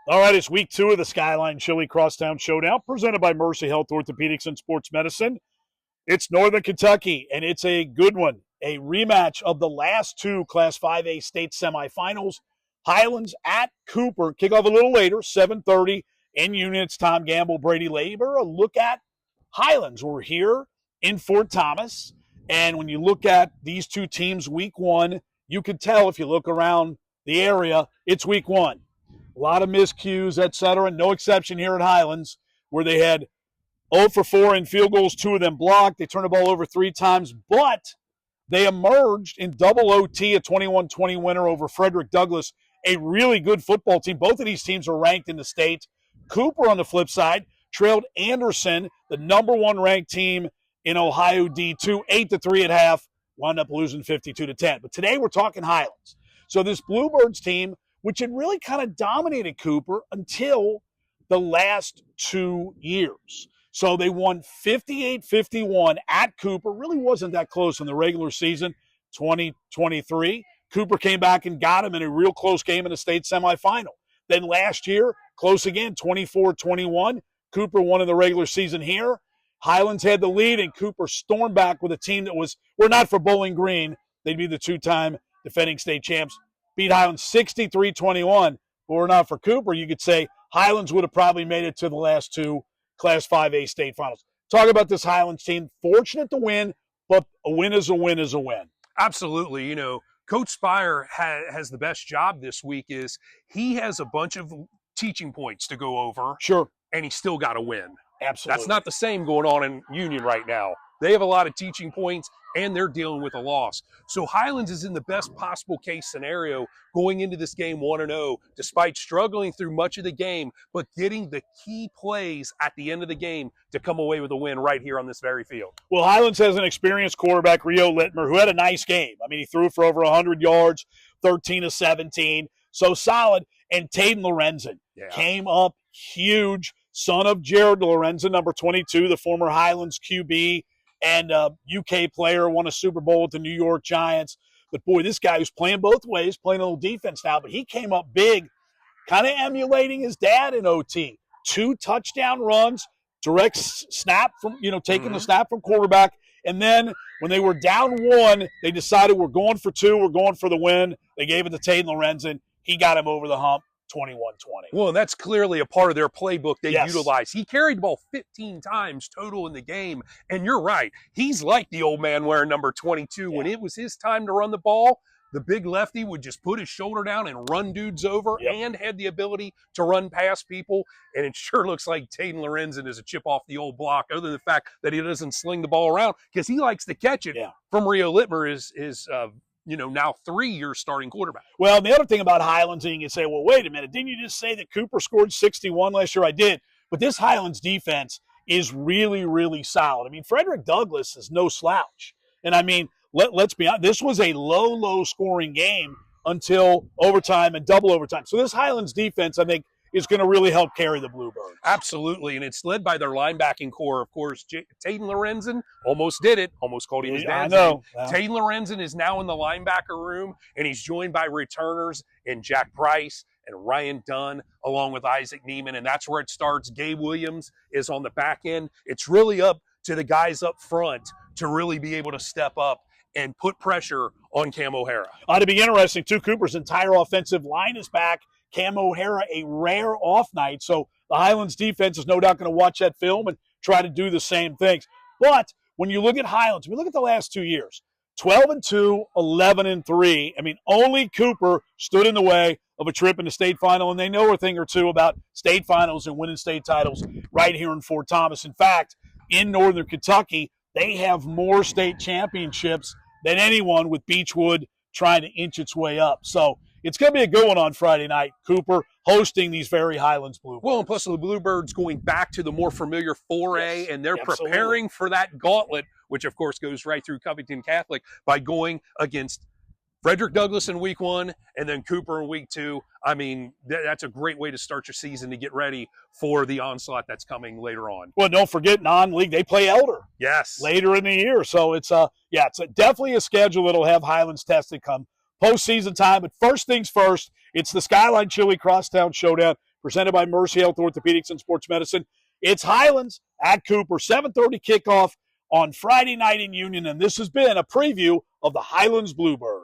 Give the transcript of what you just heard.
All right, it's week 2 of the Skyline Chili Crosstown Showdown, presented by Mercy Health Orthopaedics and Sports Medicine. It's Northern Kentucky, and it's a good one. A rematch of the last 2 Class 5A state semifinals. Highlands at Cooper. Kickoff a little later, 7:30 in Union. It's Tom Gamble, Brady Laber. A look at Highlands. We're here in Fort Thomas, and when you look at these 2 teams week 1, you can tell if you look around the area, it's week 1. A lot of miscues, etc. No exception here at Highlands, where they had 0 for 4 in field goals, 2 of them blocked. They turned the ball over 3 times, but they emerged in double OT, a 21-20 winner over Frederick Douglass, a really good football team. Both of these teams are ranked in the state. Cooper, on the flip side, trailed Anderson, the number 1 ranked team in Ohio D2, 8-3 at half, wound up losing 52-10. But today we're talking Highlands. So this Bluebirds team, which had really kind of dominated Cooper until the last 2 years. So they won 58-51 at Cooper. Really wasn't that close in the regular season, 2023. Cooper came back and got him in a real close game in the state semifinal. Then last year, close again, 24-21. Cooper won in the regular season here. Highlands had the lead, and Cooper stormed back with a team that were not for Bowling Green. They'd be the 2-time defending state champs. Beat Highlands 63-21. But were not for Cooper, you could say Highlands would have probably made it to the last 2 Class 5A state finals. Talk about this Highlands team. Fortunate to win, but a win is a win is a win. Absolutely. You know, Coach Spire has the best job this week. Is he has a bunch of teaching points to go over. Sure. And he's still got to win. Absolutely. That's not the same going on in Union right now. They have a lot of teaching points, and they're dealing with a loss. So Highlands is in the best possible case scenario going into this game 1-0, despite struggling through much of the game, but getting the key plays at the end of the game to come away with a win right here on this very field. Well, Highlands has an experienced quarterback, Rio Littmer, who had a nice game. I mean, he threw for over 100 yards, 13-17, so solid. And Taden Lorenzen came up huge, son of Jared Lorenzen, number 22, the former Highlands QB, and UK player, won a Super Bowl with the New York Giants. But, boy, this guy who's playing both ways, playing a little defense now, but he came up big, kind of emulating his dad in OT. 2 touchdown runs, direct snap from, taking the snap from quarterback. And then when they were down 1, they decided we're going for 2, we're going for the win. They gave it to Taden Lorenzen. He got him over the hump. 21-20. Well, and that's clearly a part of their playbook they utilize. He carried the ball 15 times total in the game, and you're right. He's like the old man wearing number 22. When it was his time to run the ball, the big lefty would just put his shoulder down and run dudes over and had the ability to run past people, and it sure looks like Taden Lorenzen is a chip off the old block, other than the fact that he doesn't sling the ball around because he likes to catch it from Rio Littmer, his now 3-year starting quarterback. Well, the other thing about Highlands, and you can say, well, wait a minute, didn't you just say that Cooper scored 61 last year? I did. But this Highlands defense is really, really solid. I mean, Frederick Douglass is no slouch. And, I mean, let's be honest, this was a low scoring game until overtime and double overtime. So this Highlands defense, I think, is going to really help carry the Bluebirds. Absolutely, and it's led by their linebacking core. Of course, Taden Lorenzen almost did it, almost called him his dad's name. Taden Lorenzen is now in the linebacker room, and he's joined by returners in Jack Price and Ryan Dunn, along with Isaac Neiman, and that's where it starts. Gabe Williams is on the back end. It's really up to the guys up front to really be able to step up and put pressure on Cam O'Hara. Ought to be interesting, too. Cooper's entire offensive line is back. Cam O'Hara, a rare off night. So the Highlands defense is no doubt going to watch that film and try to do the same things. But when you look at Highlands, we look at the last 2 years, 12-2, 11-3. I mean, only Cooper stood in the way of a trip in the state final, and they know a thing or two about state finals and winning state titles right here in Fort Thomas. In fact, in Northern Kentucky, they have more state championships than anyone, with Beechwood trying to inch its way up. So it's going to be a good one on Friday night. Cooper hosting these very Highlands Bluebirds. Well, and plus the Bluebirds going back to the more familiar 4A, and they're preparing for that gauntlet, which of course goes right through Covington Catholic, by going against Frederick Douglass in week 1 and then Cooper in week 2. I mean, that's a great way to start your season to get ready for the onslaught that's coming later on. Well, don't forget non-league, they play Elder. Yes. Later in the year. So it's definitely a schedule that'll have Highlands tested come postseason time. But first things first, it's the Skyline Chili Crosstown Showdown, presented by Mercy Health Orthopedics and Sports Medicine. It's Highlands at Cooper, 7:30 kickoff on Friday night in Union, and this has been a preview of the Highlands Bluebirds.